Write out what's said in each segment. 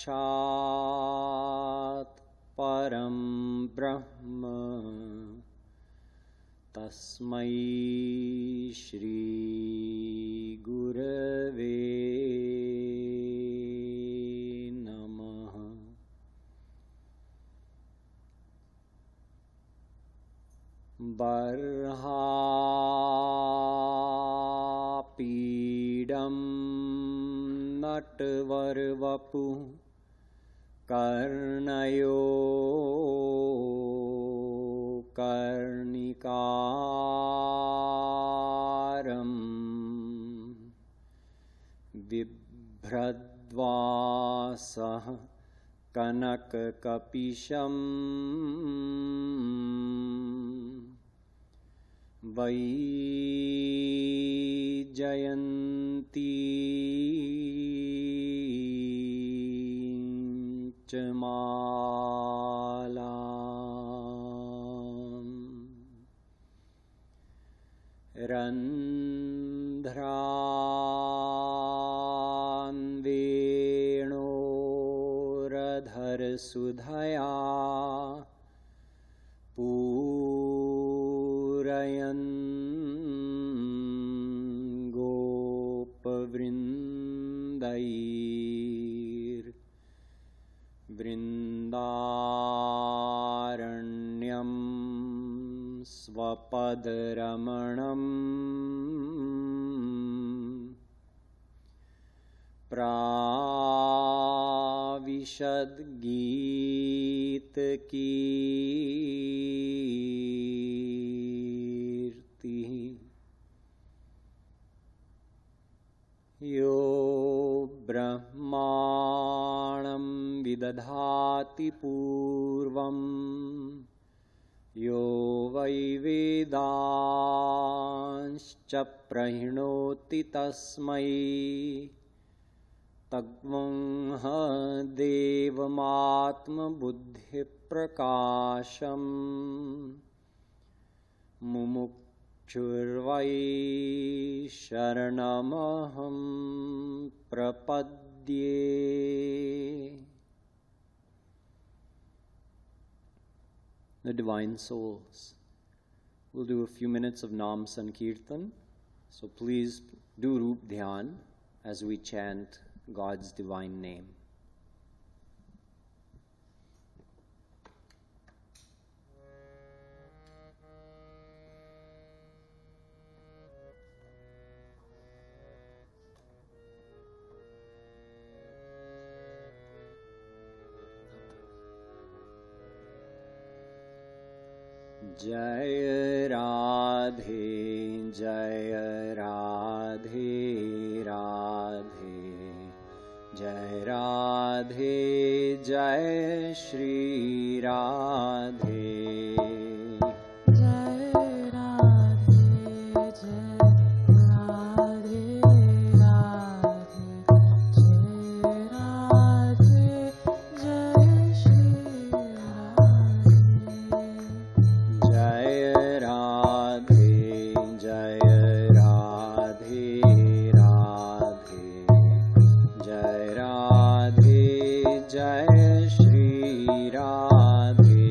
साक्षात् परं ब्रह्म तस्मै श्री गुरवे नमः। बर्हापीडं नटवरवपु कर्णयो कर्णिकारं बिभ्रद्वासः कनककपिशं वैजयन्ती च मालाम् रन्ध्रान् वेणोरधरसुधया पूरयन् गोपवृन्दैर्वृन्दारण्यं स्वपदरमणम् प्राविशद्गीतकीर्तिः यो ब्रह्माणं विदधाति पूर्वं यो वै वेदांश्च प्रणोति तस्मै तद्ब्रह्म देवमात्मबुद्धिप्रकाशम् मुमुक्षुर्वै शरणमहं प्रपद्ये। The divine souls will do a few minutes of Nam Sankirtan, so please do Roopdhyan as we chant God's divine name. Jai Radhe, Jai Radhe, Radhe, Jai Radhe, Jai Shri Radhe. Jai Radhe, Jai Radhe, Radhe, Jai Radhe, Jai Shri Radhe. Jai Radhe, Jai Radhe, Radhe, Jai Radhe, Jai Shri Radhe.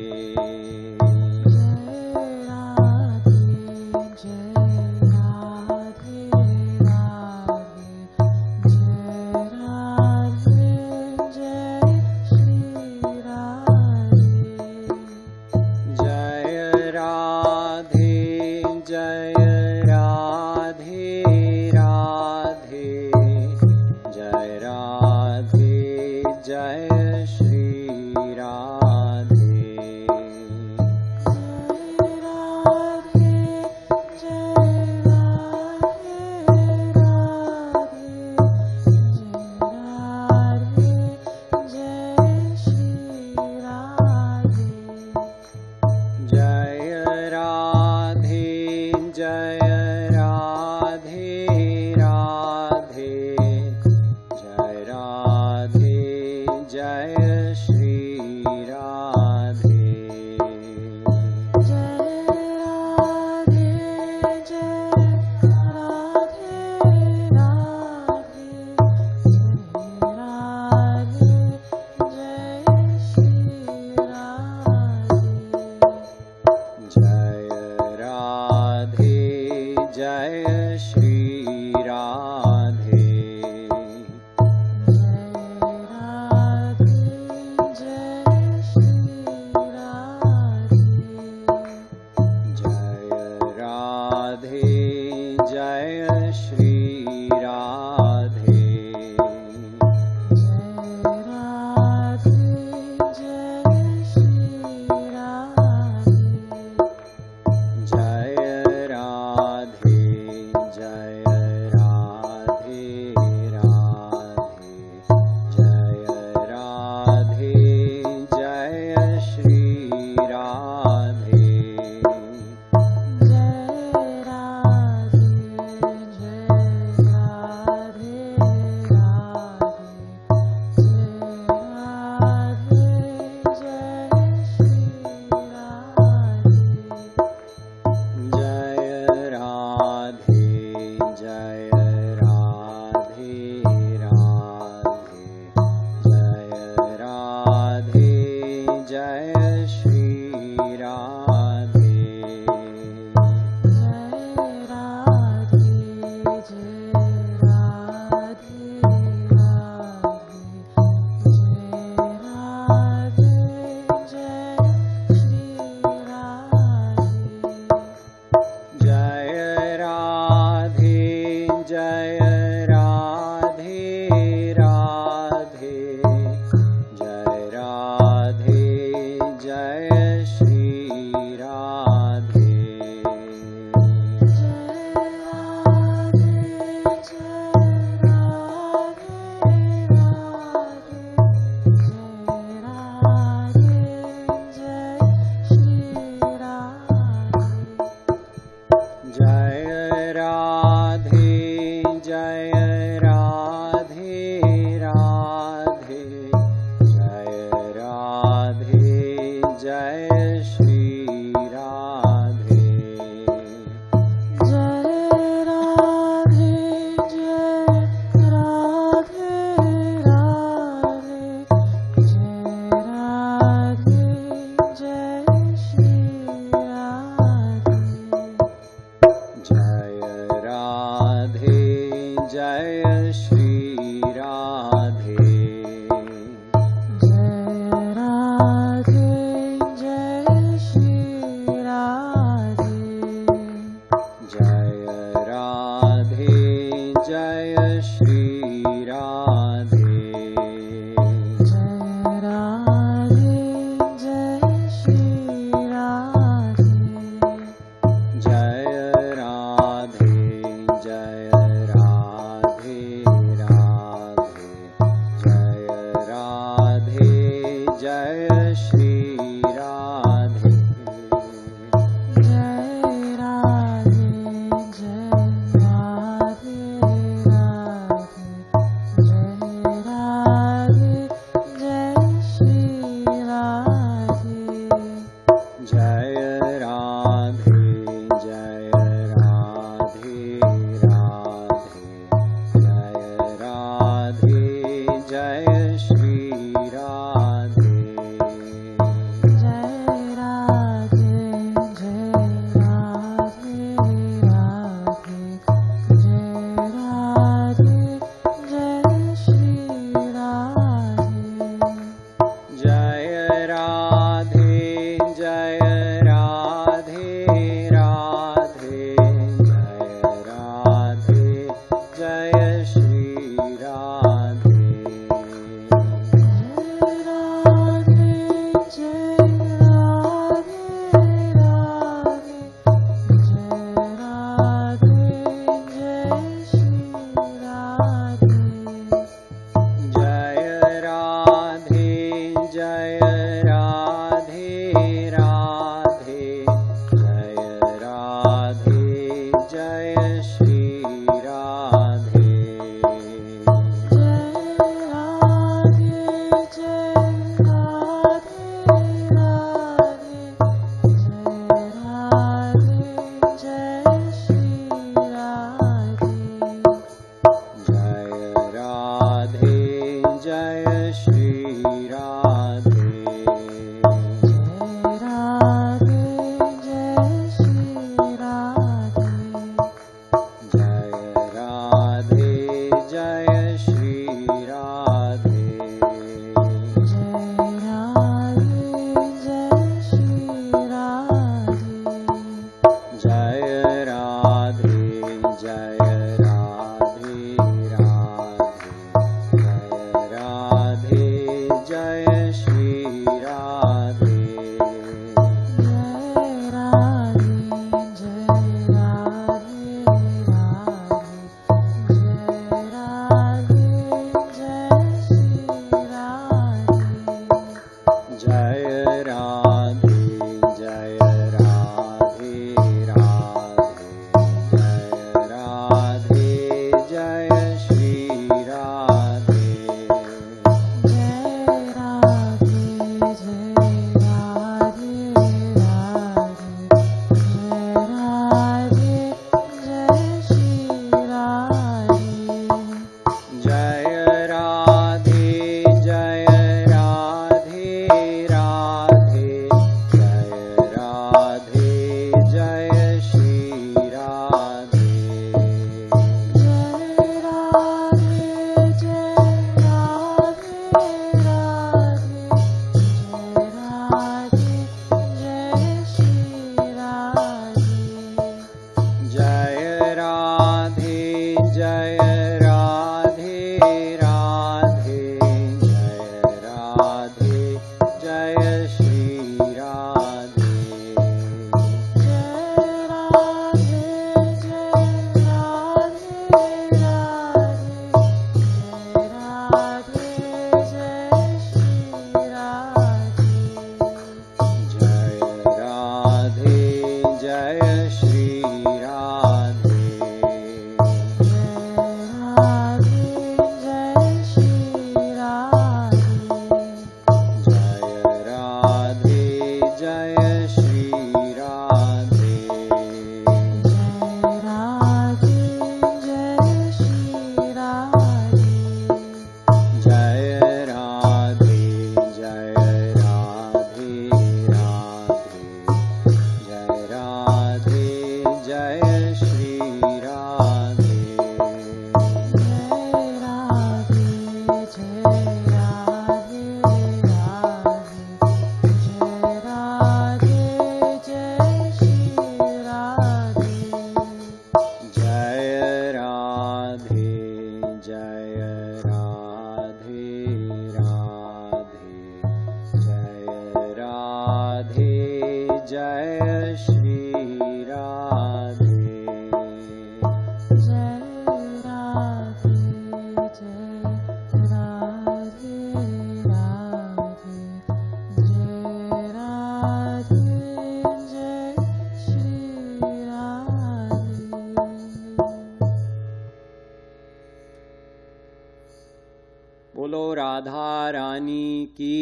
बोलो राधा रानी की।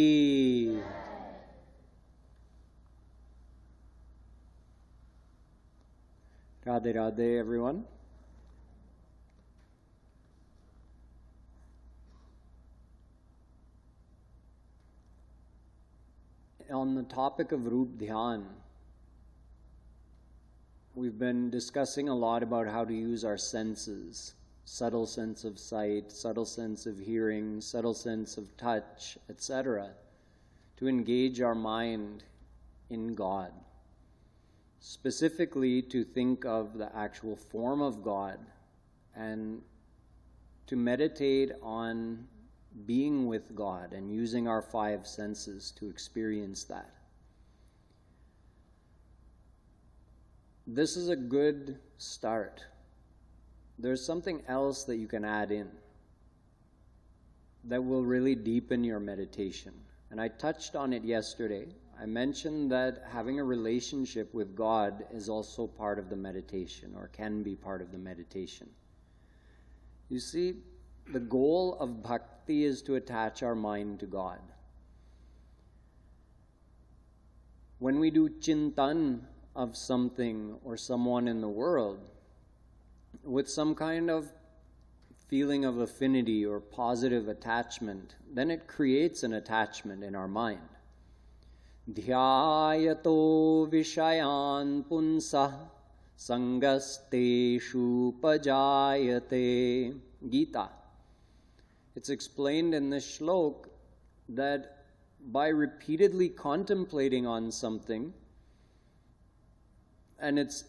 Radhe Radhe, everyone. On the topic of Roopdhyan, we've been discussing a lot about how to use our senses, subtle sense of sight, subtle sense of hearing, subtle sense of touch, etc., to engage our mind in God. Specifically, to think of the actual form of God and to meditate on being with God and using our five senses to experience that. This is a good start. There's something else that you can add in that will really deepen your meditation. And I touched on it yesterday. I mentioned that having a relationship with God is also part of the meditation, or can be part of the meditation. You see, the goal of bhakti is to attach our mind to God. When we do chintan of something or someone in the world with some kind of feeling of affinity or positive attachment, then it creates an attachment in our mind. Dhyayato vishayan punsa sangasteshu pajayate. Gita. It's explained in this shlok that by repeatedly contemplating on something, and it's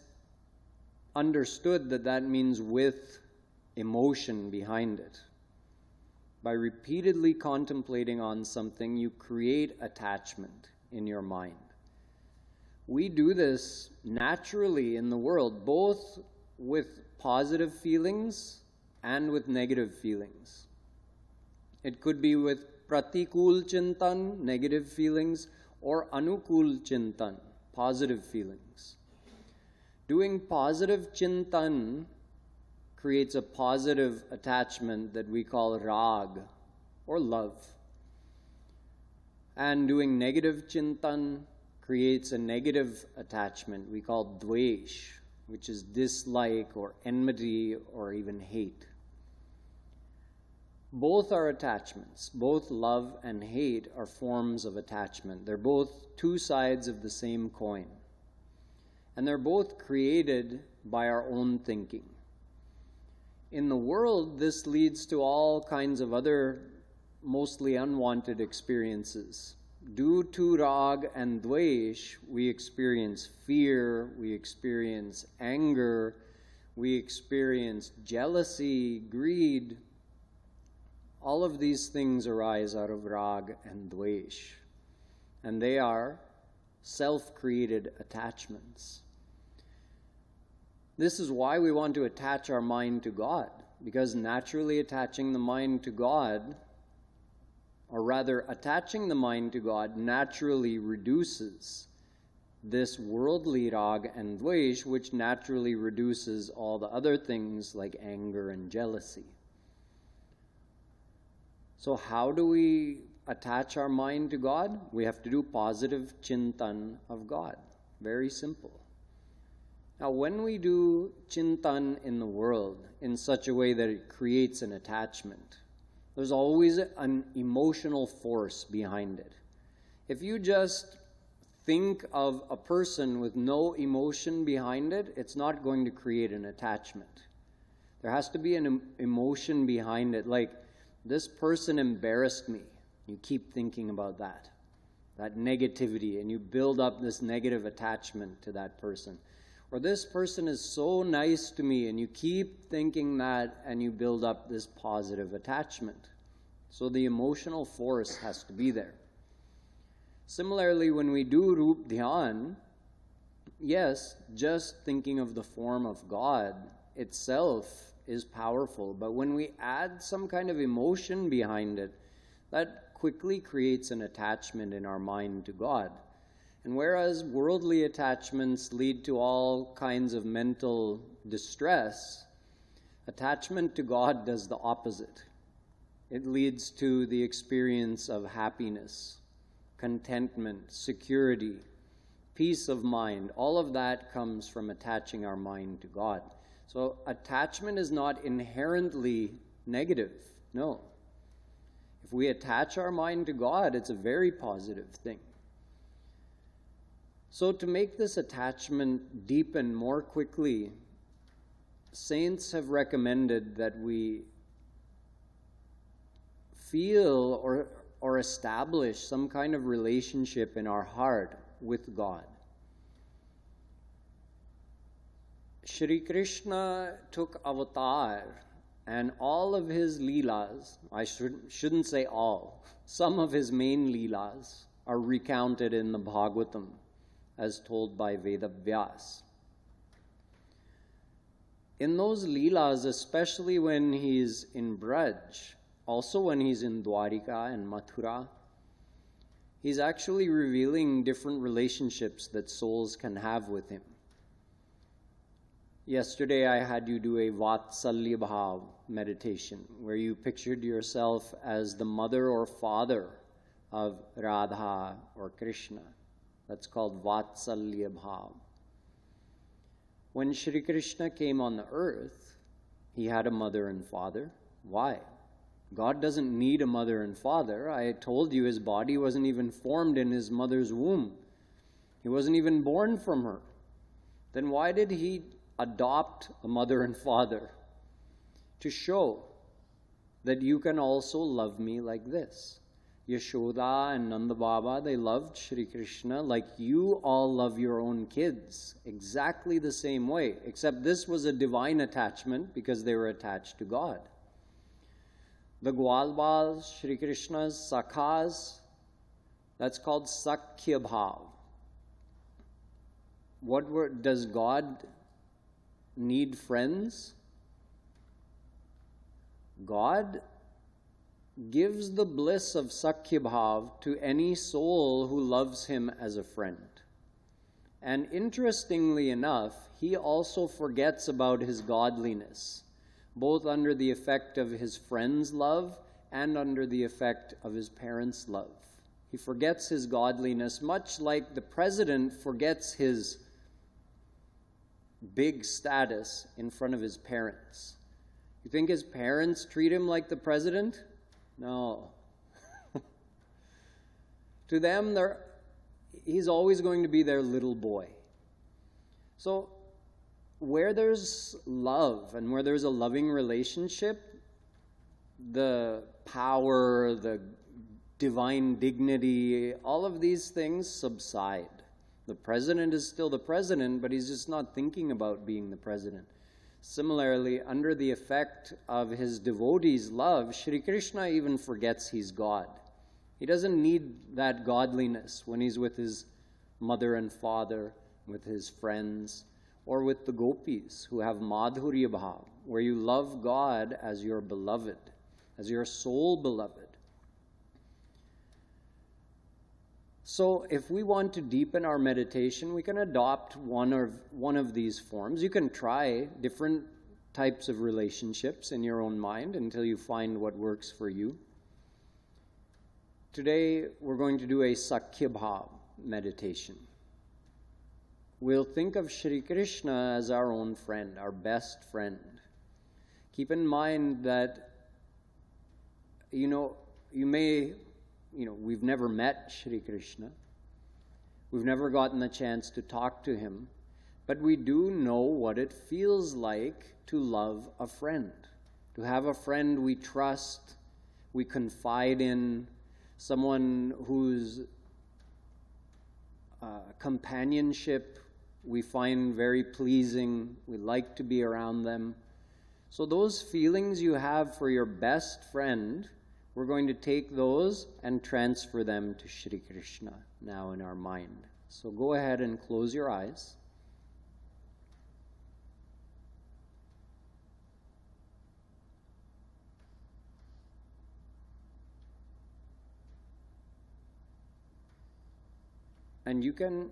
understood that that means with emotion behind it. By repeatedly contemplating on something, you create attachment in your mind. We do this naturally in the world, both with positive feelings and with negative feelings. It could be with pratikul chintan, negative feelings, or anukul chintan, positive feelings. Doing positive chintan creates a positive attachment that we call rag, or love. And doing negative chintan creates a negative attachment we call dvesh, which is dislike or enmity or even hate. Both are attachments. Both love and hate are forms of attachment. They're both two sides of the same coin. And they're both created by our own thinking. In the world, this leads to all kinds of other mostly unwanted experiences. Due to rag and dvesh, we experience fear, we experience anger, we experience jealousy, greed. All of these things arise out of rag and dvesh, and they are self-created attachments. This is why we want to attach our mind to God, because naturally attaching the mind to God, or rather attaching the mind to God, naturally reduces this worldly rag and dvesh, which naturally reduces all the other things like anger and jealousy. So how do we attach our mind to God? We have to do positive chintan of God. Very simple. Now, when we do chintan in the world in such a way that it creates an attachment, there's always an emotional force behind it. If you just think of a person with no emotion behind it, it's not going to create an attachment. There has to be an emotion behind it, like, this person embarrassed me. You keep thinking about that negativity, and you build up this negative attachment to that person. Or this person is so nice to me, and you keep thinking that, and you build up this positive attachment. So the emotional force has to be there. Similarly, when we do Roopdhyan, yes, just thinking of the form of God itself is powerful, but when we add some kind of emotion behind it, that quickly creates an attachment in our mind to God. And whereas worldly attachments lead to all kinds of mental distress, attachment to God does the opposite. It leads to the experience of happiness, contentment, security, peace of mind, all of that comes from attaching our mind to God. So attachment is not inherently negative, no. If we attach our mind to God, it's a very positive thing. So to make this attachment deepen more quickly, saints have recommended that we feel or establish some kind of relationship in our heart with God. Shri Krishna took avatar, and all of his leelas, I shouldn't say all, some of his main leelas are recounted in the Bhagavatam as told by Vedavyas. In those leelas, especially when he's in Braj, also when he's in Dwarika and Mathura, he's actually revealing different relationships that souls can have with him. Yesterday I had you do a Vatsalya Bhav meditation where you pictured yourself as the mother or father of Radha or Krishna. That's called Vatsalya Bhav. When Shri Krishna came on the earth, he had a mother and father. Why? God doesn't need a mother and father. I told you his body wasn't even formed in his mother's womb. He wasn't even born from her. Then why did he adopt a mother and father? To show that you can also love me like this. Yashoda and Nanda Baba, they loved Shri Krishna like you all love your own kids, exactly the same way, except this was a divine attachment because they were attached to God. The Gwalbals, Shri Krishna's Sakhas, that's called Sakhya Bhav. Does God need friends? God gives the bliss of Sakhya Bhav to any soul who loves him as a friend. And interestingly enough, he also forgets about his godliness, both under the effect of his friend's love and under the effect of his parents' love. He forgets his godliness, much like the president forgets his big status in front of his parents. You think his parents treat him like the president? No. To them, he's always going to be their little boy. So, where there's love and where there's a loving relationship, the power, the divine dignity, all of these things subside. The president is still the president, but he's just not thinking about being the president. Similarly, under the effect of his devotees' love, Shri Krishna even forgets he's God. He doesn't need that godliness when he's with his mother and father, with his friends, or with the gopis who have Madhurya Bhav, where you love God as your beloved, as your soul beloved. So if we want to deepen our meditation, we can adopt one of these forms. You can try different types of relationships in your own mind until you find what works for you. Today, we're going to do a Sakhya Bhav meditation. We'll think of Shri Krishna as our own friend, our best friend. Keep in mind that, we've never met Shri Krishna. We've never gotten the chance to talk to him. But we do know what it feels like to love a friend, to have a friend we trust, we confide in, someone whose companionship we find very pleasing, we like to be around them. So those feelings you have for your best friend, we're going to take those and transfer them to Shri Krishna now in our mind. So go ahead and close your eyes. And you can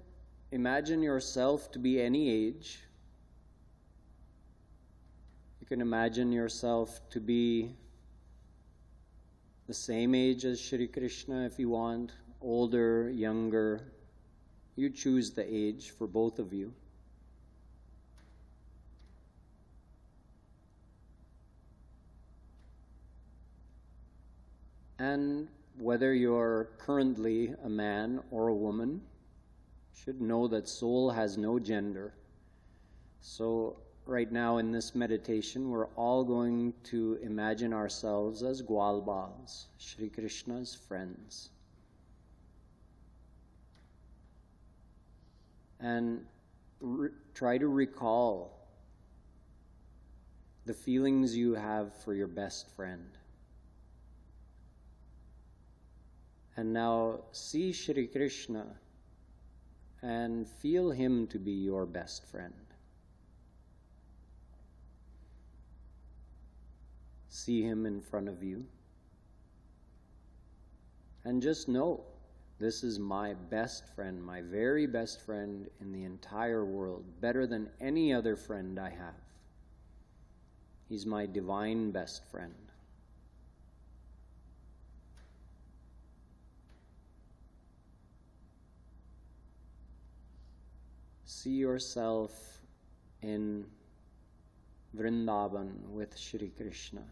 imagine yourself to be any age. You can imagine yourself to be the same age as Shri Krishna if you want, older, younger. You choose the age for both of you. And whether you're currently a man or a woman, should know that soul has no gender. So right now in this meditation, we're all going to imagine ourselves as Gwalbals, Shri Krishna's friends. And try to recall the feelings you have for your best friend. And now see Shri Krishna and feel him to be your best friend. See him in front of you. And just know, this is my best friend, my very best friend in the entire world, better than any other friend I have. He's my divine best friend. See yourself in Vrindavan with Shri Krishna.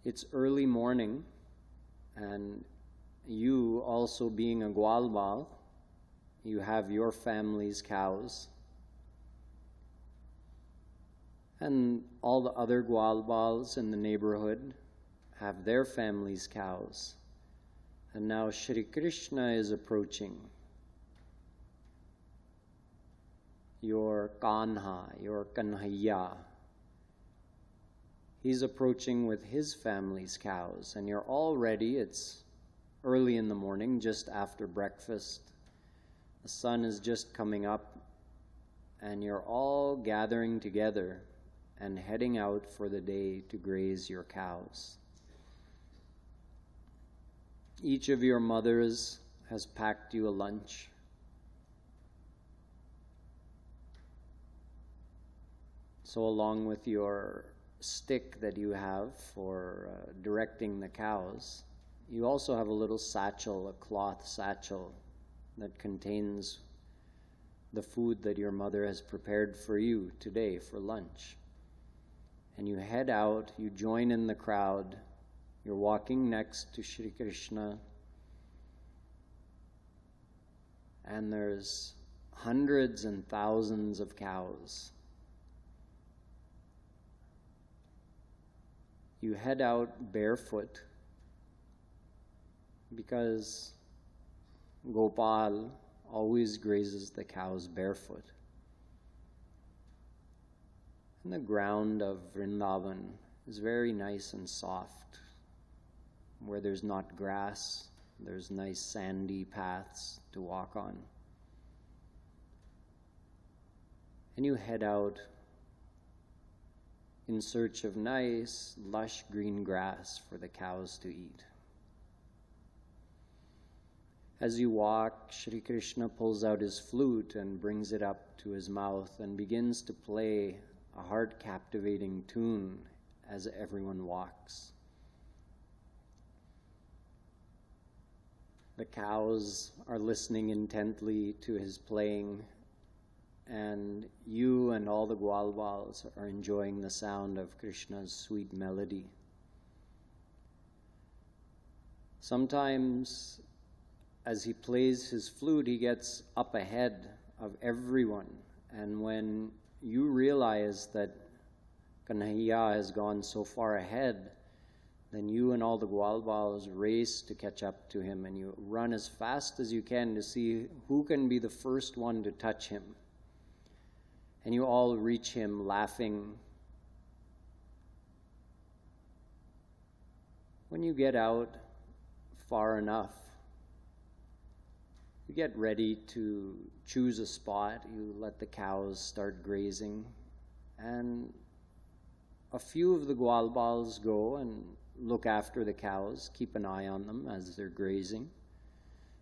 It's early morning, and you also being a Gwalbal, you have your family's cows. And all the other Gwalbals in the neighborhood have their family's cows. And now Shri Krishna is approaching. Your Kanha, your Kanhaiya. He's approaching with his family's cows, and you're all ready. It's early in the morning, just after breakfast. The sun is just coming up, and you're all gathering together and heading out for the day to graze your cows. Each of your mothers has packed you a lunch. So along with your stick that you have for directing the cows, you also have a little satchel, a cloth satchel that contains the food that your mother has prepared for you today for lunch. And you head out, you join in the crowd, you're walking next to Shri Krishna, and there's hundreds and thousands of cows. You head out barefoot because Gopal always grazes the cows barefoot. And the ground of Vrindavan is very nice and soft. Where there's not grass, there's nice sandy paths to walk on. And you head out in search of nice, lush green grass for the cows to eat. As you walk, Shri Krishna pulls out his flute and brings it up to his mouth and begins to play a heart-captivating tune as everyone walks. The cows are listening intently to his playing, and you and all the Gwalbals are enjoying the sound of Krishna's sweet melody. Sometimes, as he plays his flute, he gets up ahead of everyone, and when you realize that Kanhaiya has gone so far ahead, then you and all the Gwalbals race to catch up to him, and you run as fast as you can to see who can be the first one to touch him. And you all reach him laughing. When you get out far enough, you get ready to choose a spot. You let the cows start grazing, and a few of the Gwalbals go and look after the cows, keep an eye on them as they're grazing.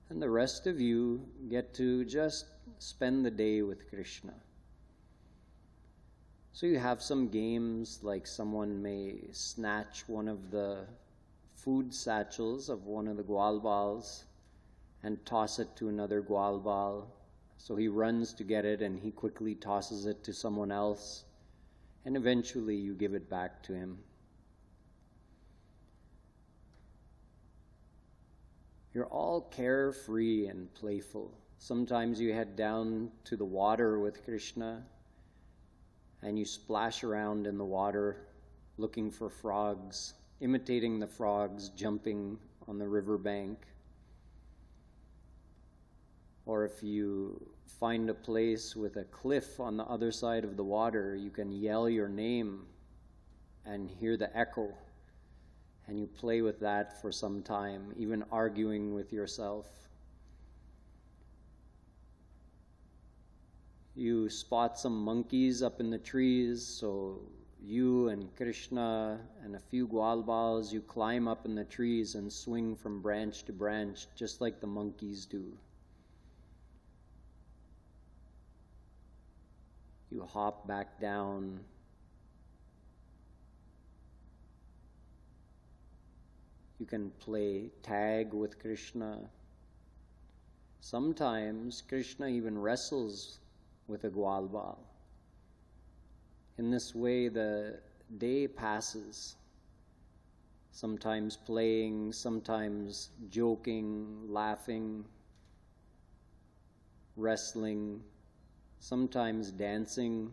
And the rest of you get to just spend the day with Krishna. So you have some games, like someone may snatch one of the food satchels of one of the Gwalbals and toss it to another Gwalbal. So he runs to get it and he quickly tosses it to someone else, and eventually you give it back to him. You're all carefree and playful. Sometimes you head down to the water with Krishna and you splash around in the water looking for frogs, imitating the frogs jumping on the riverbank. Or if you find a place with a cliff on the other side of the water, you can yell your name and hear the echo. And you play with that for some time, even arguing with yourself. You spot some monkeys up in the trees, so you and Krishna and a few Gwalbals, you climb up in the trees and swing from branch to branch, just like the monkeys do. You hop back down. You can play tag with Krishna. Sometimes Krishna even wrestles with a Gwalbal. In this way, the day passes. Sometimes playing, sometimes joking, laughing, wrestling, sometimes dancing.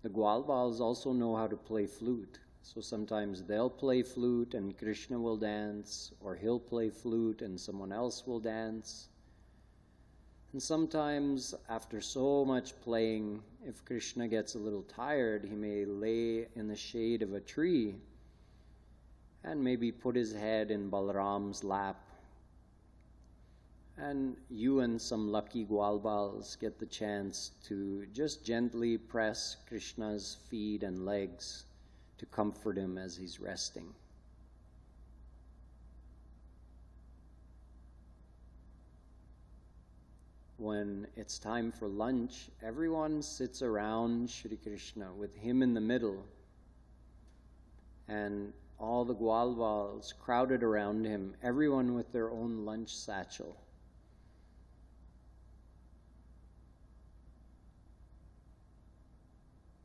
The Gwalbals also know how to play flute. So sometimes they'll play flute and Krishna will dance, or he'll play flute and someone else will dance. And sometimes, after so much playing, if Krishna gets a little tired, he may lay in the shade of a tree and maybe put his head in Balaram's lap. And you and some lucky Gwalbals get the chance to just gently press Krishna's feet and legs to comfort him as he's resting. When it's time for lunch, everyone sits around Shri Krishna with him in the middle, and all the Gwalbals crowded around him, everyone with their own lunch satchel.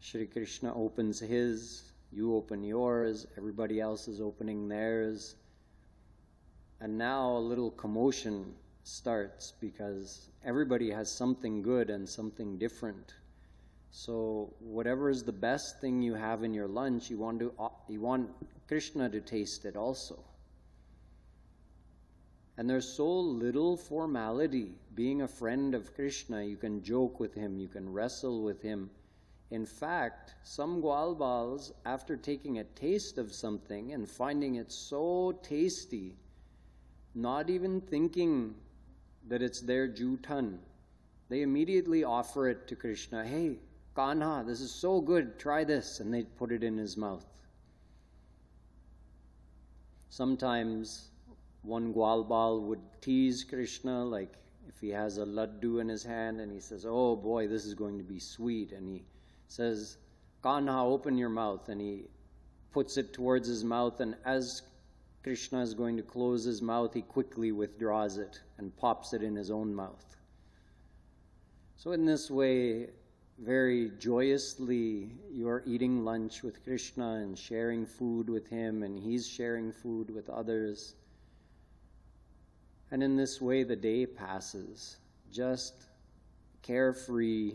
Shri Krishna opens his, you open yours, everybody else is opening theirs. And now a little commotion starts because everybody has something good and something different. So whatever is the best thing you have in your lunch, you want Krishna to taste it also. And there's so little formality. Being a friend of Krishna, you can joke with him, you can wrestle with him. In fact, some Gwalbals, after taking a taste of something and finding it so tasty, not even thinking that it's their jutan, they immediately offer it to Krishna. Hey, Kanha, this is so good, try this. And they put it in his mouth. Sometimes one Gwalbal would tease Krishna, like if he has a laddu in his hand and he says, oh boy, this is going to be sweet. And he says, Kanha, open your mouth. And he puts it towards his mouth, and as Krishna is going to close his mouth, he quickly withdraws it and pops it in his own mouth. So in this way, very joyously, you're eating lunch with Krishna and sharing food with him, and he's sharing food with others. And in this way, the day passes, just carefree,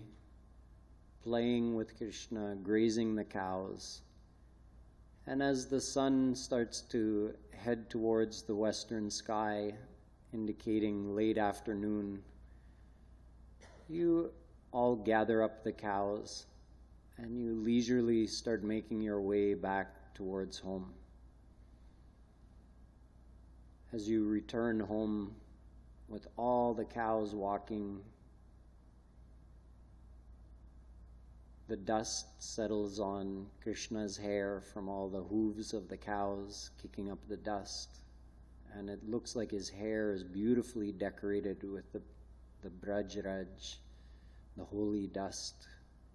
playing with Krishna, grazing the cows. And as the sun starts to head towards the western sky, indicating late afternoon, you all gather up the cows and you leisurely start making your way back towards home. As you return home with all the cows walking, the dust settles on Krishna's hair from all the hooves of the cows kicking up the dust. And it looks like his hair is beautifully decorated with the Braj Raj, the holy dust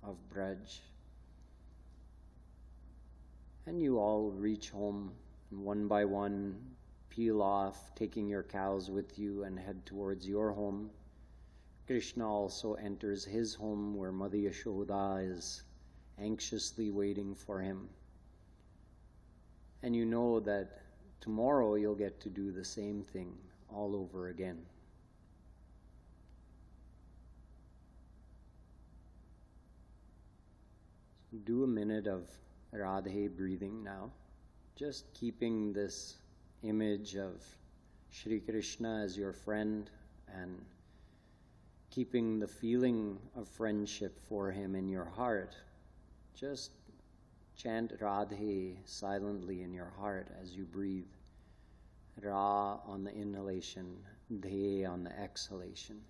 of Braj. And you all reach home, and one by one, peel off, taking your cows with you, and head towards your home. Krishna also enters his home where Mother Yashoda is anxiously waiting for him. And you know that tomorrow you'll get to do the same thing all over again. So do a minute of Radhe breathing now, just keeping this image of Shri Krishna as your friend and keeping the feeling of friendship for him in your heart. Just chant Radhe silently in your heart as you breathe. Ra on the inhalation, De on the exhalation.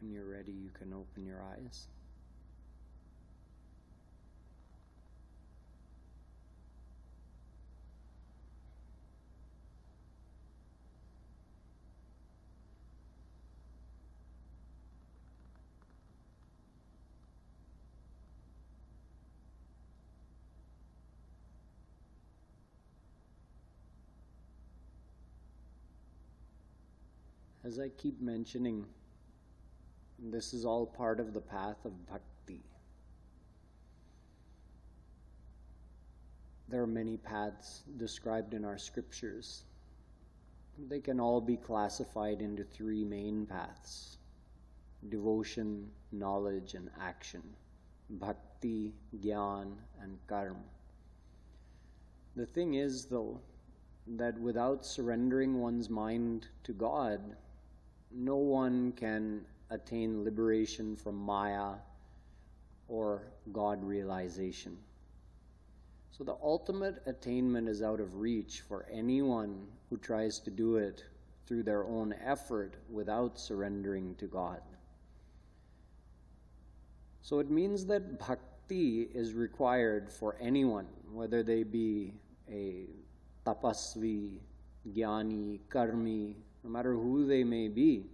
When you're ready, you can open your eyes. As I keep mentioning, this is all part of the path of bhakti. There are many paths described in our scriptures. They can all be classified into three main paths: devotion, knowledge, and action. Bhakti, Gyan, and Karma. The thing is, though, that without surrendering one's mind to God, no one can attain liberation from Maya or God realization. So the ultimate attainment is out of reach for anyone who tries to do it through their own effort without surrendering to God. So it means that bhakti is required for anyone, whether they be a tapasvi, jnani, karmi, no matter who they may be.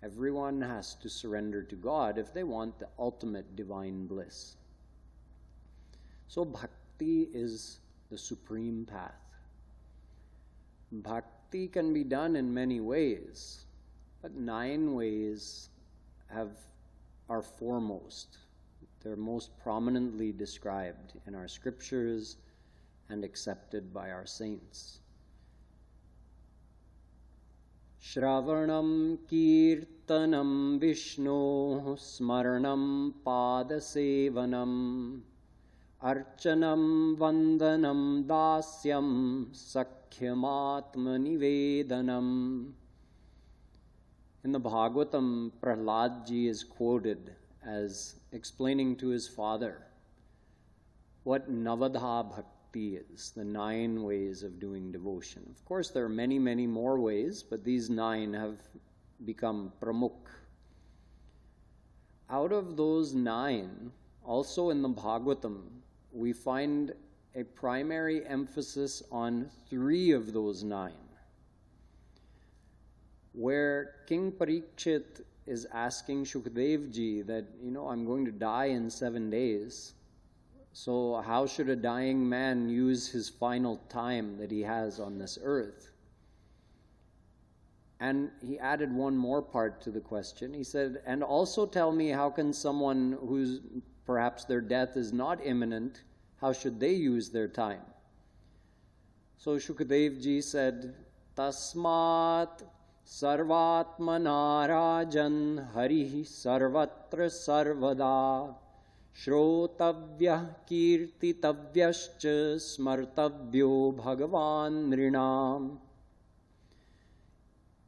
Everyone has to surrender to God if they want the ultimate divine bliss. So bhakti is the supreme path. Bhakti can be done in many ways, but 9 ways are foremost. They're most prominently described in our scriptures and accepted by our saints. Shravanam kirtanam Vishnu smaranam padasevanam archanam vandanam dasyam sakhyam-atma-nivedanam. In the Bhagavatam, Prahlad ji is quoted as explaining to his father what Navadha Bhakti is, the 9 ways of doing devotion. Of course, there are many, many more ways, but these 9 have become pramukh. Out of those 9, also in the Bhagavatam, we find a primary emphasis on 3 of those 9. Where King Parikshit is asking Shukdev ji that, I'm going to die in 7 days. So how should a dying man use his final time that he has on this earth? And he added one more part to the question. He said, and also tell me, how can someone whose perhaps their death is not imminent, how should they use their time? So Shukadev ji said, Tasmat sarvatmana rajan harihi sarvatra sarvada shrotavya kirtitavyascha smartavyo bhagavan nrinam.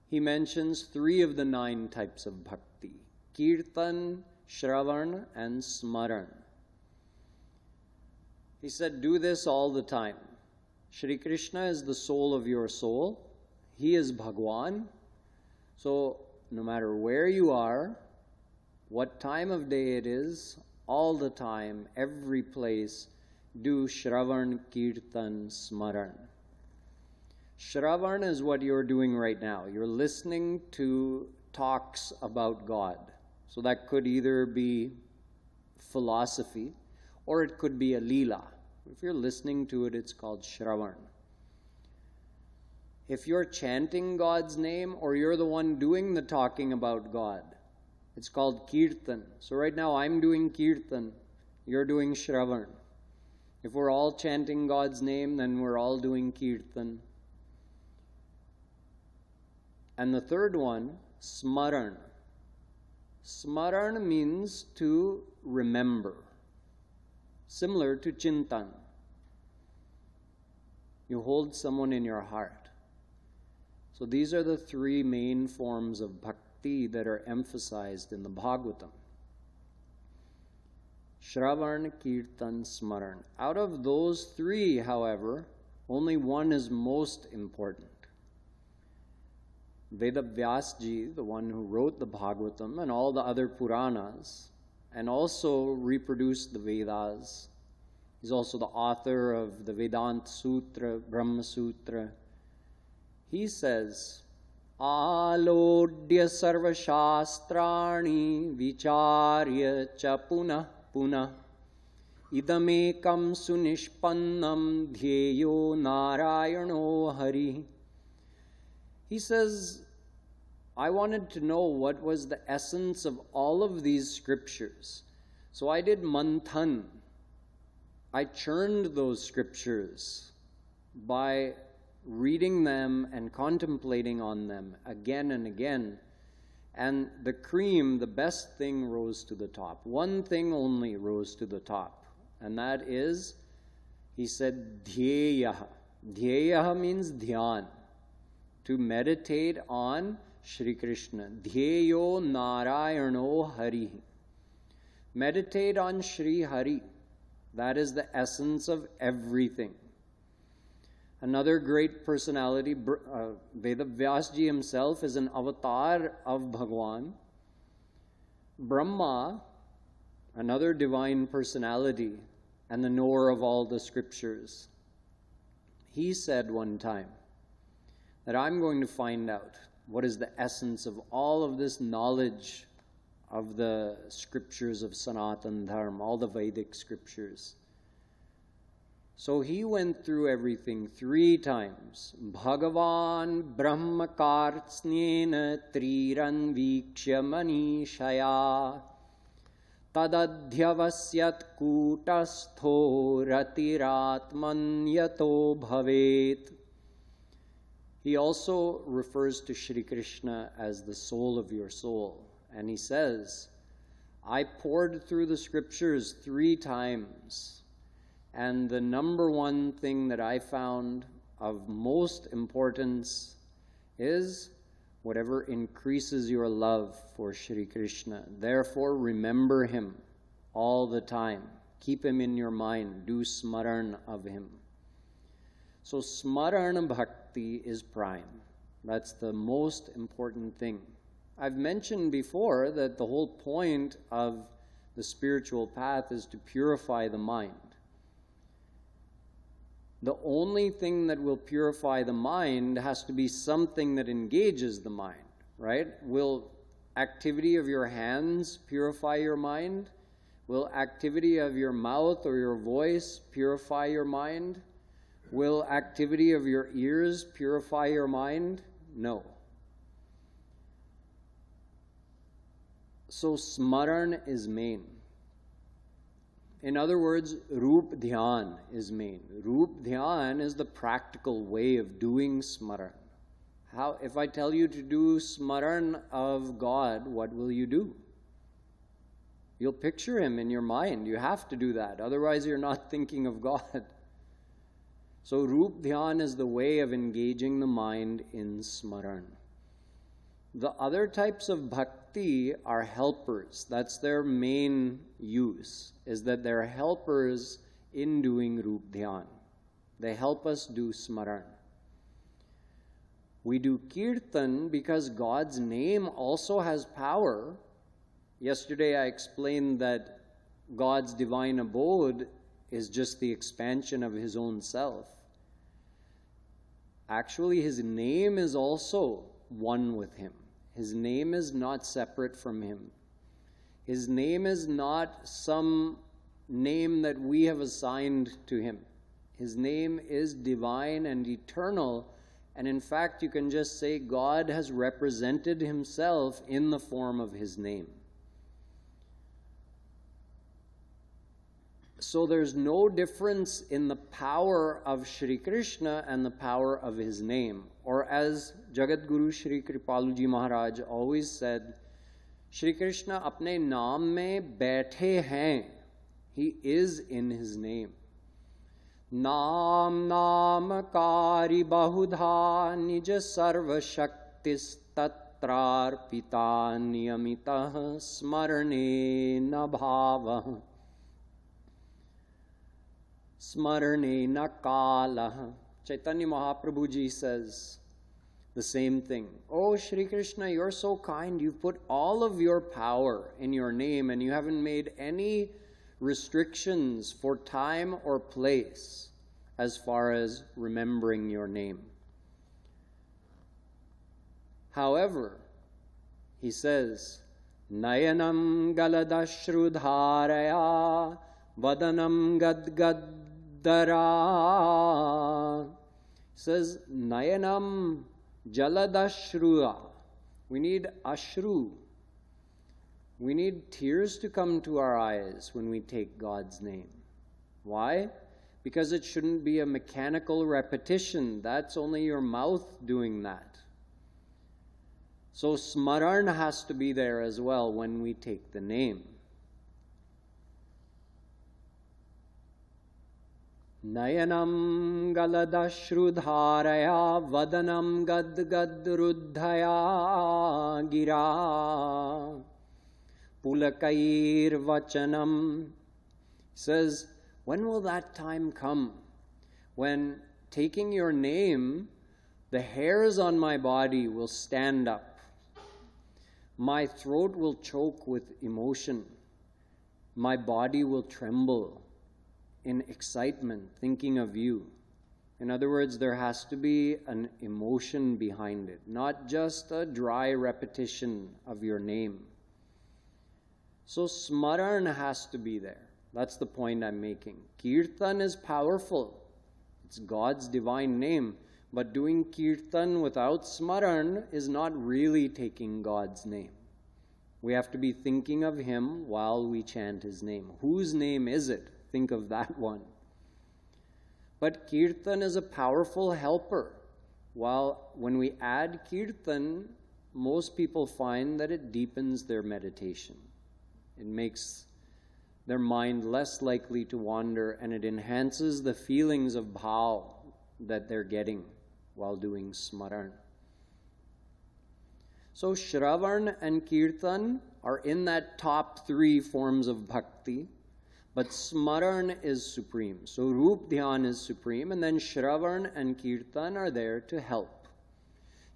He mentions 3 of the 9 types of bhakti: Kirtan, Shravan, and Smaran. He said, do this all the time. Shri Krishna is the soul of your soul. He is Bhagwan. So no matter where you are, what time of day it is, all the time, every place, do Shravan, Kirtan, Smaran. Shravan is what you're doing right now. You're listening to talks about God. So that could either be philosophy or it could be a leela. If you're listening to it, it's called Shravan. If you're chanting God's name or you're the one doing the talking about God, it's called Kirtan. So right now I'm doing Kirtan, you're doing Shravan. If we're all chanting God's name, then we're all doing Kirtan. And the third one, Smaran. Smaran means to remember, similar to Chintan. You hold someone in your heart. So these are the 3 main forms of bhakti that are emphasized in the Bhagavatam. Shravan, Kirtan, Smaran. Out of those 3, however, only one is most important. Vedavyasji, the one who wrote the Bhagavatam and all the other Puranas, and also reproduced the Vedas. He's also the author of the Vedanta Sutra, Brahma Sutra. He says, Alodya sarva shastrani vicharya cha punah punah idamekam sunishpannam dhyeyo narayano hari. He says, I wanted to know what was the essence of all of these scriptures. So I did manthan. I churned those scriptures by reading them and contemplating on them again and again. And the cream, the best thing, rose to the top. One thing only rose to the top. And that is, he said, dhyeyaha. Dhyeyaha means dhyan. To meditate on Shri Krishna. Dhyeyo Narayano Hari. Meditate on Shri Hari. That is the essence of everything. Another great personality, Vedavyasji himself is an avatar of Bhagwan. Brahma, another divine personality and the knower of all the scriptures. He said one time that I'm going to find out what is the essence of all of this knowledge of the scriptures of Sanatan Dharma, all the Vedic scriptures. So he went through everything 3 times. Bhagavan brahmakartsnena triran vikshya manishaya tadadhyavasyat kutastho ratiratmanyato bhavet. He also refers to Shri Krishna as the soul of your soul. And he says, I pored through the scriptures 3 times. And the number one thing that I found of most importance is whatever increases your love for Shri Krishna. Therefore, remember him all the time. Keep him in your mind. Do smaran of him. So smarana bhakti is prime. That's the most important thing. I've mentioned before that the whole point of the spiritual path is to purify the mind. The only thing that will purify the mind has to be something that engages the mind, right? Will activity of your hands purify your mind? Will activity of your mouth or your voice purify your mind? Will activity of your ears purify your mind? No. So smaran is main. In other words, Roopdhyan is main. Roopdhyan is the practical way of doing smaran. How, if I tell you to do smaran of God, what will you do? You'll picture Him in your mind. You have to do that. Otherwise, you're not thinking of God. So Roopdhyan is the way of engaging the mind in smaran. The other types of bhakti are helpers. That's their main use, is that they're helpers in doing Roopdhyan. They help us do smaran. We do kirtan because God's name also has power. Yesterday I explained that God's divine abode is just the expansion of His own self. Actually, His name is also one with Him. His name is not separate from Him. His name is not some name that we have assigned to Him. His name is divine and eternal, and in fact, you can just say God has represented Himself in the form of His name. So there's no difference in the power of Shri Krishna and the power of His name. Or as Jagat Guru Shri Kripaluji Maharaj always said, Shri Krishna apne naam mein baithe hain. He is in His name. Naam namakari bahudha nija sarva shaktis tatrarpita niyamitah smarane na bhava. Smarane na kala. Chaitanya Mahaprabhu ji says the same thing. Oh, Shri Krishna, you're so kind. You've put all of your power in your name and you haven't made any restrictions for time or place as far as remembering your name. However, he says, Nayanam galadashrudharaya vadanam gadgad Dara says Nayanam Jaladashrua. We need ashru. We need tears to come to our eyes when we take God's name. Why? Because it shouldn't be a mechanical repetition. That's only your mouth doing that. So smaran has to be there as well when we take the name. Nayanam galadashrudharaya vadanam gadgadruddhaya gira pulakair vachanam. Says, when will that time come? When taking your name, the hairs on my body will stand up. My throat will choke with emotion. My body will tremble in excitement, thinking of you. In other words, there has to be an emotion behind it, not just a dry repetition of your name. So smaran has to be there. That's the point I'm making. Kirtan is powerful. It's God's divine name. But doing kirtan without smaran is not really taking God's name. We have to be thinking of Him while we chant His name. Whose name is it? Think of that one. But kirtan is a powerful helper. While when we add kirtan, most people find that it deepens their meditation. It makes their mind less likely to wander, and it enhances the feelings of bhav that they're getting while doing smaran. So Shravan and Kirtan are in that top three forms of bhakti. But smaran is supreme. So Roopdhyan is supreme, and then Shravan and Kirtan are there to help.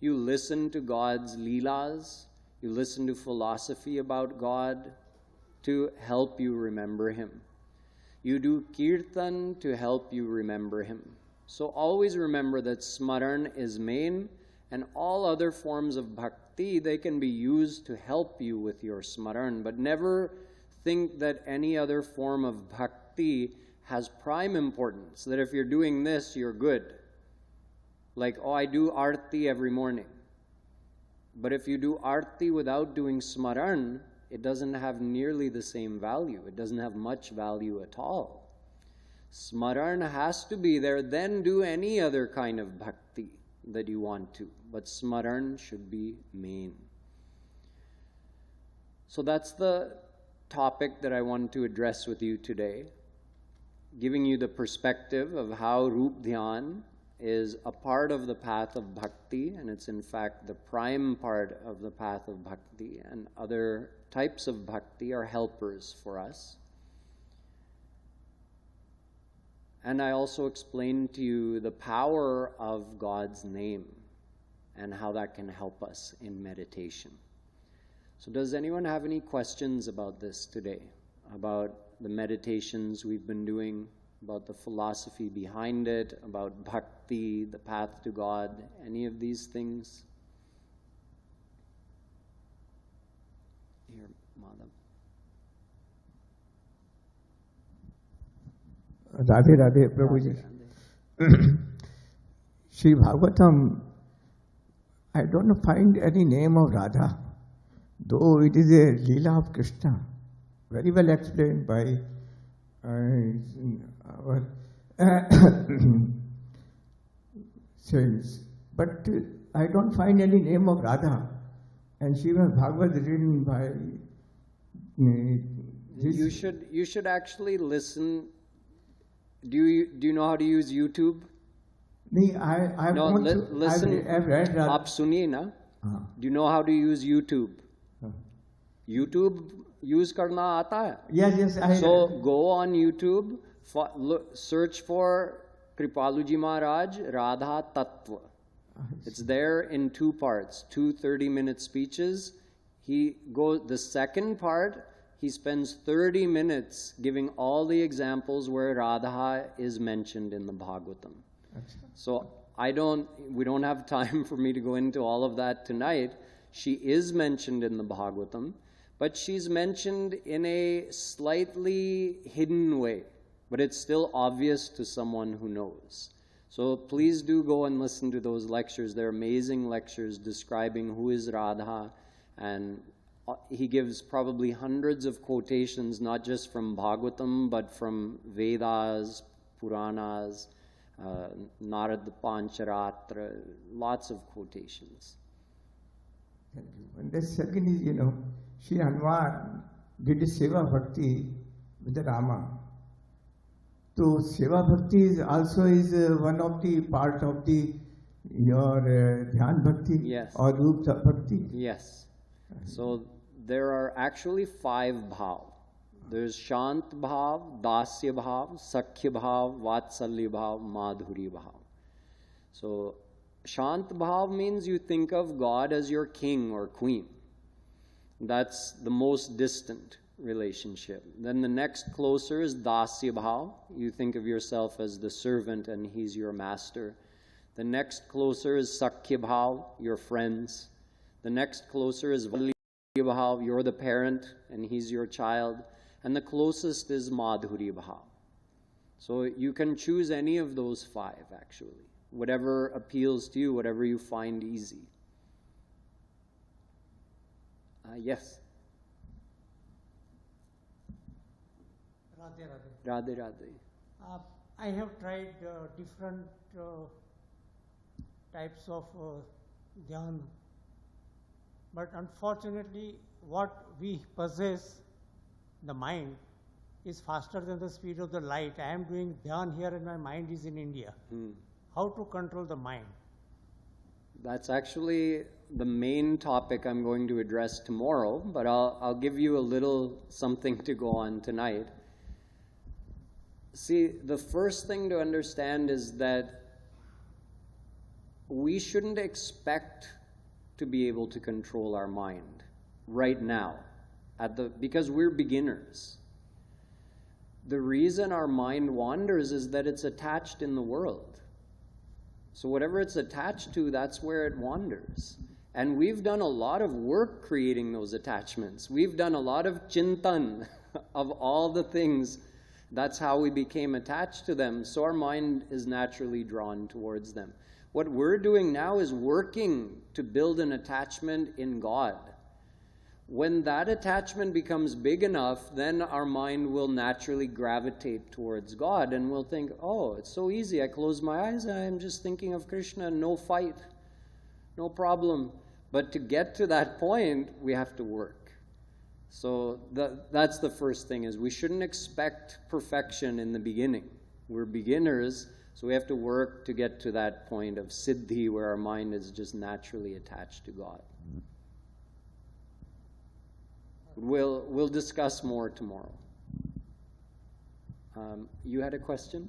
You listen to God's leelas, you listen to philosophy about God to help you remember Him. You do Kirtan to help you remember Him. So always remember that smaran is main, and all other forms of bhakti, they can be used to help you with your smaran, but never think that any other form of bhakti has prime importance, that if you're doing this, you're good. Like, oh, I do arti every morning. But if you do arti without doing smaran, it doesn't have nearly the same value. It doesn't have much value at all. Smaran has to be there, then do any other kind of bhakti that you want to. But Smaran should be main. So that's the topic that I want to address with you today, giving you the perspective of how Roopdhyan is a part of the path of bhakti, and it's in fact the prime part of the path of bhakti, and other types of bhakti are helpers for us. And I also explained to you the power of God's name and how that can help us in meditation. So does anyone have any questions about this today? About the meditations we've been doing, about the philosophy behind it, about bhakti, the path to God, any of these things? Here, Madhav. Radhe Radhe, Prabhuji. Sri Bhagavatam, I don't find any name of Radha, though it is a Leela of Krishna, very well explained by our saints. But I don't find any name of Radha. And Srimad Bhagavad written by this. You should actually listen. Do you know how to use YouTube? Listen. I've read Radha. Aap suniye na? Do you know how to use YouTube? YouTube use karna aata hai? Yes. So go on YouTube, search for Kripaluji Maharaj Radha Tattva. It's there in two parts, 2 30-minute speeches. The second part, he spends 30 minutes giving all the examples where Radha is mentioned in the Bhagavatam. So we don't have time for me to go into all of that tonight. She is mentioned in the Bhagavatam, but she's mentioned in a slightly hidden way, but it's still obvious to someone who knows. So please do go and listen to those lectures. They're amazing lectures describing who is Radha, and he gives probably hundreds of quotations, not just from Bhagavatam, but from Vedas, Puranas, Narad Pancharatra, lots of quotations. Thank you. And the second is, Sri Hanuman did Seva Bhakti with the Rama. So Seva Bhakti is one of the part of your Dhyan Bhakti, yes, or Roop Bhakti? Yes. So there are actually 5 bhav. There's Shant bhav, Dasya bhav, Sakhya bhav, Vatsalya bhav, Madhuri bhav. So Shant bhav means you think of God as your king or queen. That's the most distant relationship. Then the next closer is Dasya bhav. You think of yourself as the servant and he's your master. The next closer is Sakhya bhav, your friends. The next closer is Vatsalya bhav, you're the parent and he's your child. And the closest is Madhuri bhav. So you can choose any of those 5 actually. Whatever appeals to you, whatever you find easy. Yes. Radhe Radhe. Radhe Radhe. I have tried different types of dhyan, but unfortunately what we possess, the mind, is faster than the speed of the light. I am doing dhyan here and my mind is in India. How to control the mind? That's actually the main topic I'm going to address tomorrow, but I'll give you a little something to go on tonight. See, the first thing to understand is that we shouldn't expect to be able to control our mind right now, because we're beginners. The reason our mind wanders is that it's attached in the world. So whatever it's attached to, that's where it wanders. And we've done a lot of work creating those attachments. We've done a lot of chintan of all the things. That's how we became attached to them. So our mind is naturally drawn towards them. What we're doing now is working to build an attachment in God. When that attachment becomes big enough, then our mind will naturally gravitate towards God, and we'll think, oh, it's so easy. I close my eyes and I'm just thinking of Krishna, no fight, no problem. But to get to that point, we have to work. So that's the first thing, is we shouldn't expect perfection in the beginning. We're beginners, so we have to work to get to that point of siddhi, where our mind is just naturally attached to God. We'll discuss more tomorrow. You had a question?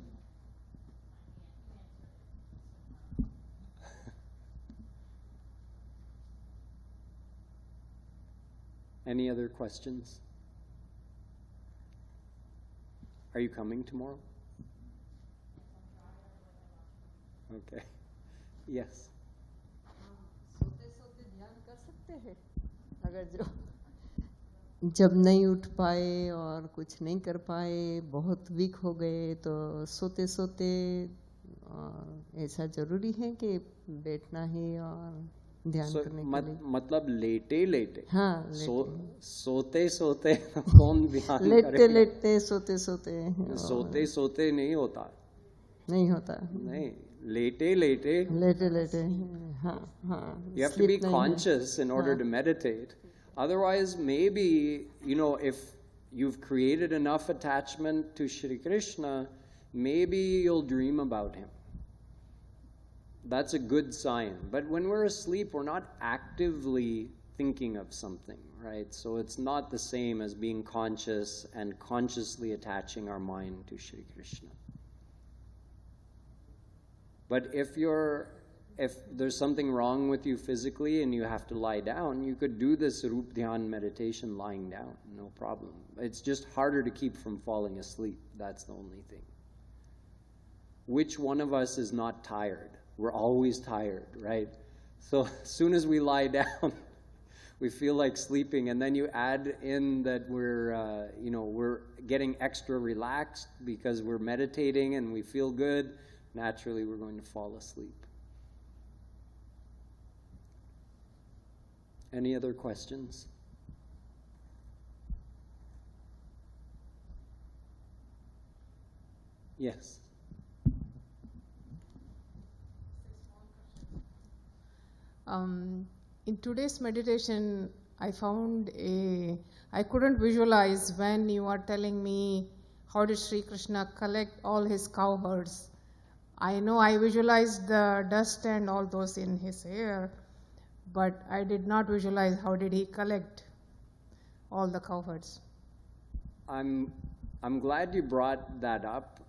Any other questions? Are you coming tomorrow? Okay. Yes. सोते सोते ध्यान कर सकते हैं अगर जब नहीं उठ पाए और कुछ नहीं कर पाए, बहुत वीक हो गए, तो सोते सोते ऐसा जरूरी है कि बैठना है और ध्यान करने के लिए? मतलब लेटे लेटे? हाँ, सोते सोते कौन ध्यान लेटे करेगा? लेटे सोते सोते सोते सोते नहीं होता। नहीं, लेटे लेटे हाँ हाँ। You have to be conscious in order to meditate. Otherwise, maybe, if you've created enough attachment to Shri Krishna, maybe you'll dream about him. That's a good sign. But when we're asleep, we're not actively thinking of something, right? So it's not the same as being conscious and consciously attaching our mind to Shri Krishna. But if there's something wrong with you physically and you have to lie down, you could do this Roopdhyan meditation lying down, no problem. It's just harder to keep from falling asleep. That's the only thing. Which one of us is not tired? We're always tired, right? So as soon as we lie down, we feel like sleeping, and then you add in that we're getting extra relaxed because we're meditating and we feel good. Naturally, we're going to fall asleep. Any other questions? Yes. In today's meditation, I couldn't visualize when you are telling me how did Sri Krishna collect all his cowherds. I know I visualized the dust and all those in his hair, but I did not visualize how did he collect all the cowherds. I'm glad you brought that up.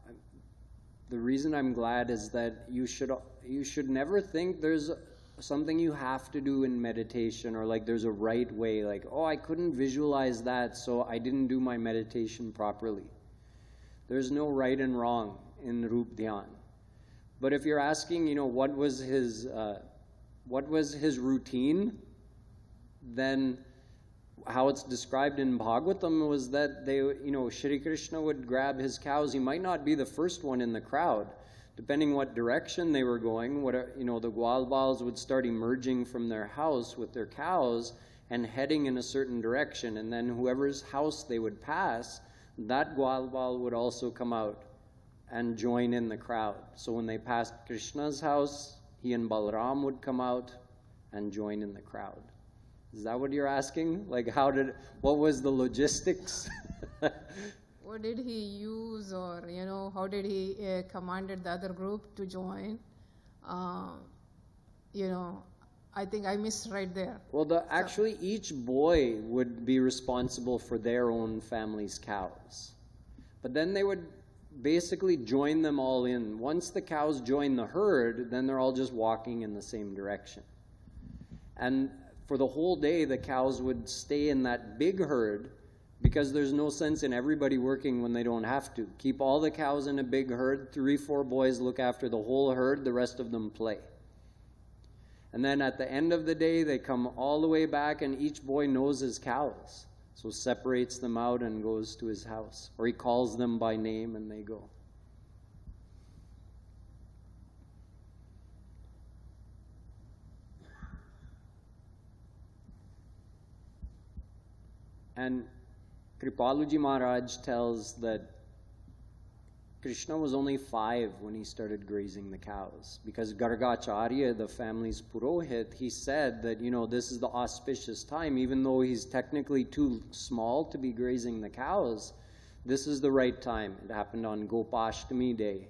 The reason I'm glad is that you should never think there's something you have to do in meditation, or like there's a right way, like, oh, I couldn't visualize that, so I didn't do my meditation properly. There's no right and wrong in Roopdhyan. But if you're asking, what was his routine, then how it's described in Bhagavatam was that Shri Krishna would grab his cows. He might not be the first one in the crowd. Depending what direction they were going, the Gwalbals would start emerging from their house with their cows and heading in a certain direction. And then whoever's house they would pass, that Gwalbal would also come out and join in the crowd. So when they passed Krishna's house, he and Balaram would come out and join in the crowd. Is that what you're asking? Like, what was the logistics? What did he use, or how did he commanded the other group to join? I think I missed right there. Well, actually each boy would be responsible for their own family's cows. But then they would basically join them all in. Once the cows join the herd, then they're all just walking in the same direction. And for the whole day, the cows would stay in that big herd, because there's no sense in everybody working when they don't have to. Keep all the cows in a big herd, 3-4 boys look after the whole herd, the rest of them play. And then at the end of the day, they come all the way back, and each boy knows his cows. So separates them out and goes to his house. Or he calls them by name and they go. And Kripaluji Maharaj tells that Krishna was only 5 when he started grazing the cows, because Gargacharya, the family's Purohit, he said that, this is the auspicious time, even though he's technically too small to be grazing the cows, this is the right time. It happened on Gopashtami day,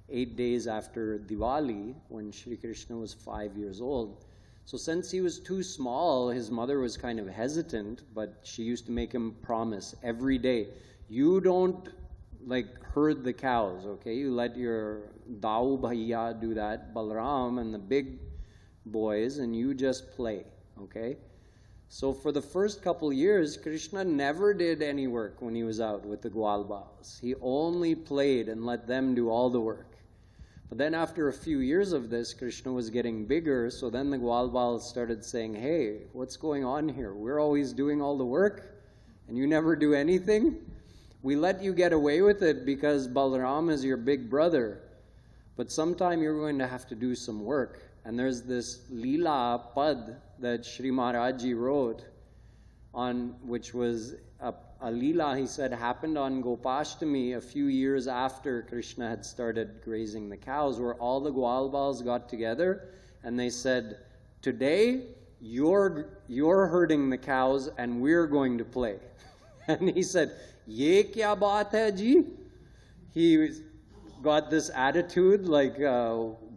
8 days after Diwali, when Shri Krishna was 5 years old. So since he was too small, his mother was kind of hesitant, but she used to make him promise every day, you don't herd the cows, okay? You let your Dau Bhaiya do that, Balram and the big boys, and you just play, okay? So for the first couple years, Krishna never did any work when he was out with the Gwalbals. He only played and let them do all the work. But then after a few years of this, Krishna was getting bigger, so then the Gwalbals started saying, hey, what's going on here? We're always doing all the work, and you never do anything? We let you get away with it because Balaram is your big brother, but sometime you're going to have to do some work. And there's this Leela Pad that Sri Maharaji wrote on, which was a Leela, he said, happened on Gopashtami a few years after Krishna had started grazing the cows, where all the Gwalbals got together and they said, today you're herding the cows and we're going to play. And he said, Ye kya baat hai ji? He got this attitude like,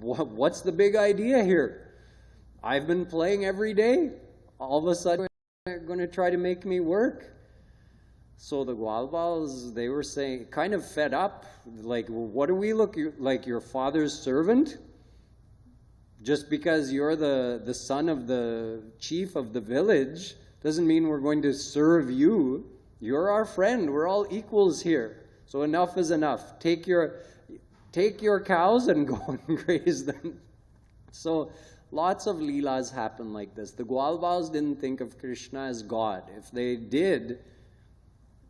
what's the big idea here? I've been playing every day. All of a sudden, they're going to try to make me work. So the Gwalbals, they were saying, kind of fed up, like, what do we look like, your father's servant? Just because you're the son of the chief of the village doesn't mean we're going to serve you. You're our friend. We're all equals here. So enough is enough. Take your cows and go and graze them. So lots of leelas happen like this. The Gwalbals didn't think of Krishna as God. If they did,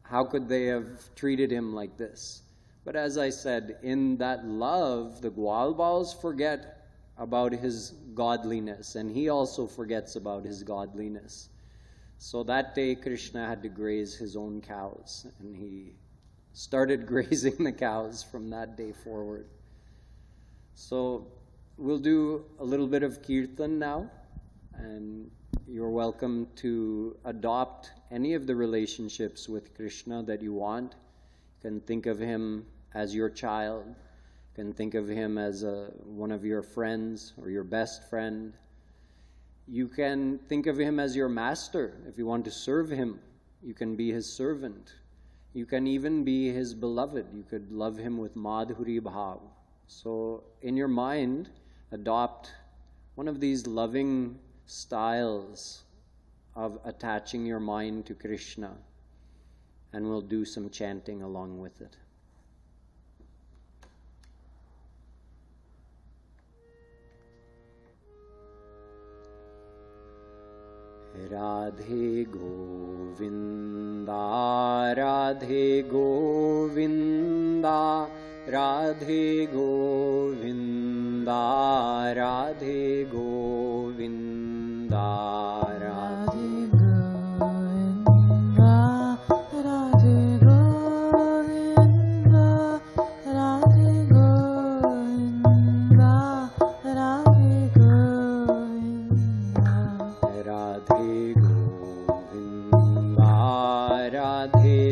how could they have treated him like this? But as I said, in that love, the Gwalbals forget about his godliness, and he also forgets about his godliness. So that day, Krishna had to graze his own cows, and he started grazing the cows from that day forward. So we'll do a little bit of kirtan now, and you're welcome to adopt any of the relationships with Krishna that you want. You can think of him as your child. You can think of him as one of your friends or your best friend. You can think of him as your master. If you want to serve him, you can be his servant. You can even be his beloved. You could love him with Madhuri Bhav. So in your mind, adopt one of these loving styles of attaching your mind to Krishna, and we'll do some chanting along with it. Radhe Govinda, Radhe Govinda, Radhe Govinda, Radhe Govinda, Radhe Radhe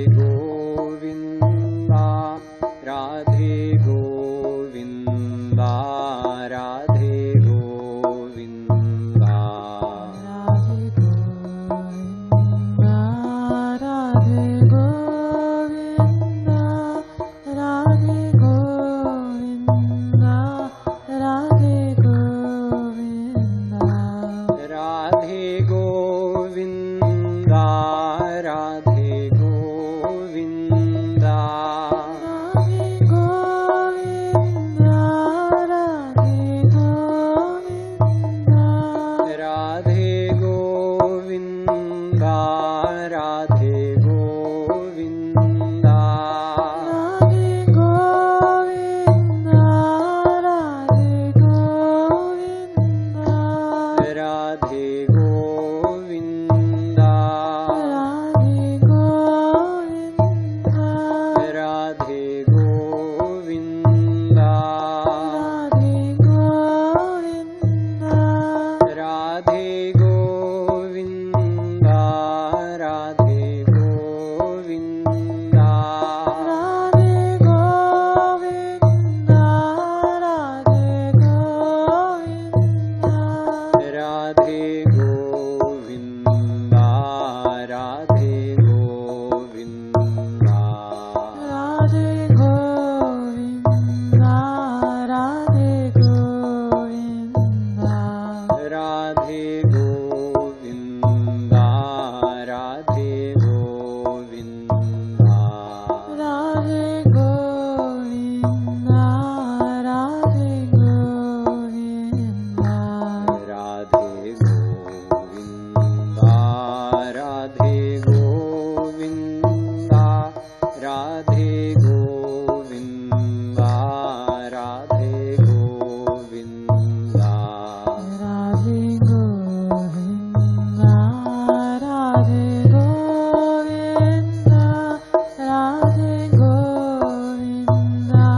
Radhe Govinda Radhe Govinda Radhe Govinda Radhe Govinda Radhe Govinda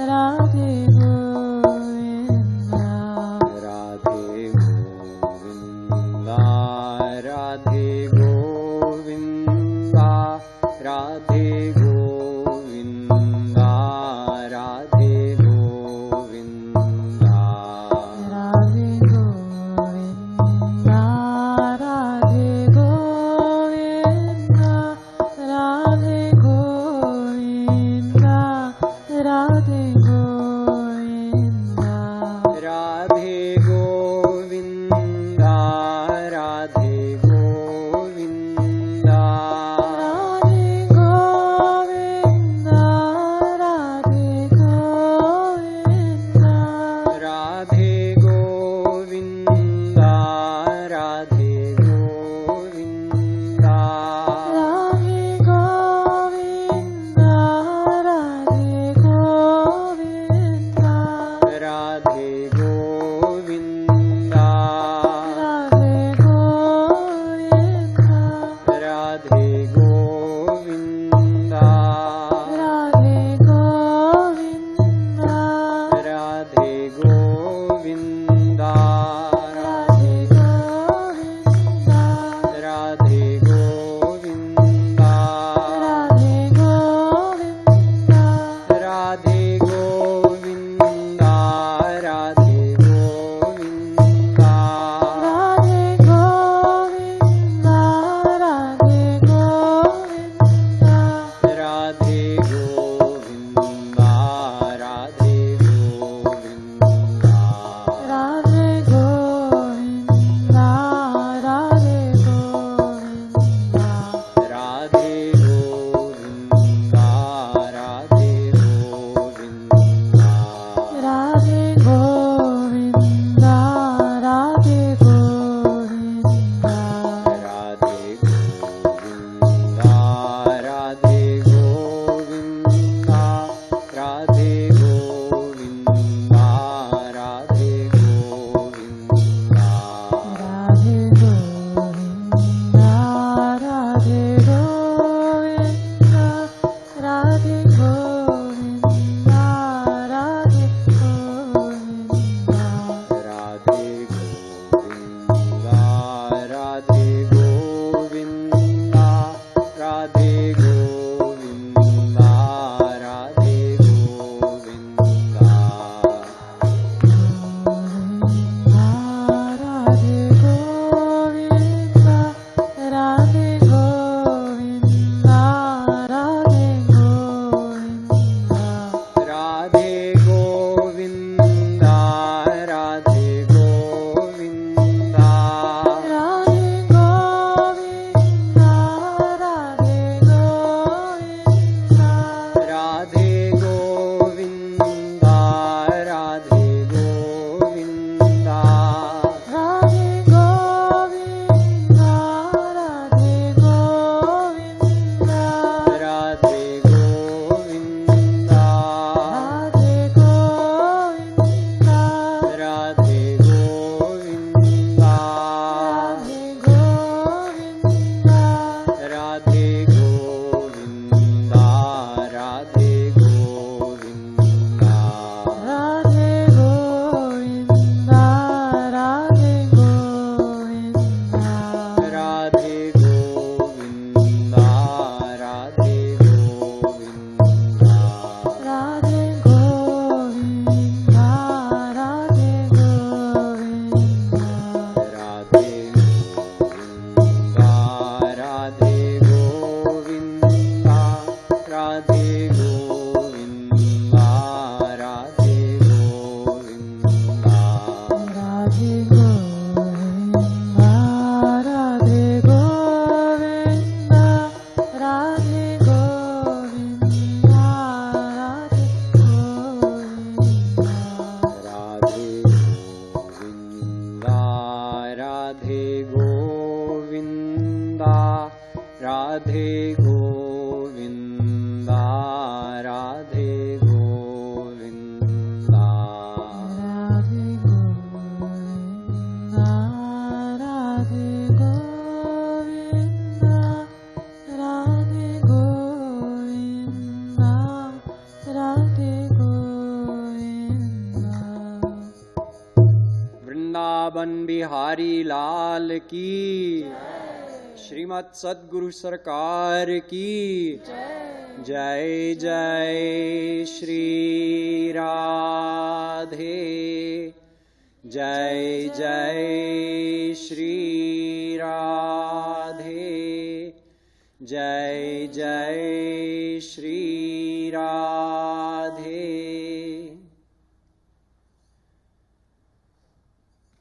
Radhe Govinda Radhe Govinda Radhe Govinda Radhe Govinda Radhe Govinda Radhe Govinda Radhe Govinda Radhe Govinda Radhe Govinda Radhe Govinda Radhe Govinda Bihari लाल की, श्रीमद् सद्गुरु सरकार की जय। जय श्री राधे, जय जय श्री राधे, जय जय Shri Radhe.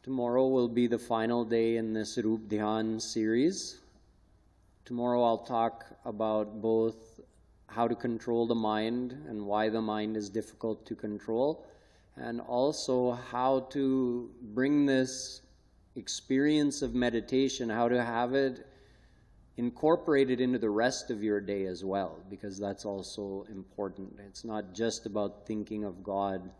Tomorrow will be the final day in this Roopdhyan series. Tomorrow I'll talk about both how to control the mind and why the mind is difficult to control, and also how to bring this experience of meditation, how to have it incorporated into the rest of your day as well, because that's also important. It's not just about thinking of God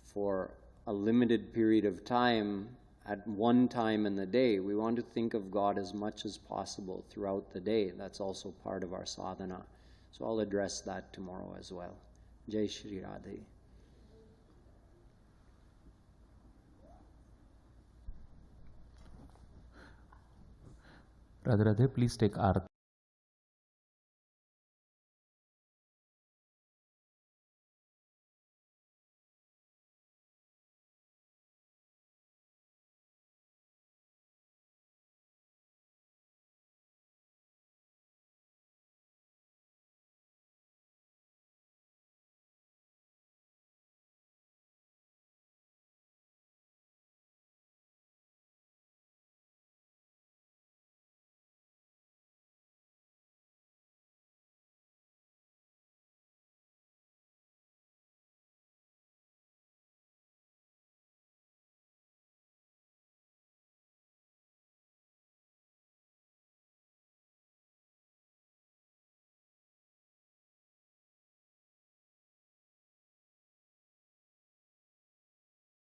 for a limited period of time at one time in the day. We want to think of God as much as possible throughout the day. That's also part of our sadhana. So I'll address that tomorrow as well. Jai Shri Radhe. Radhe Radhe, please take Aarti.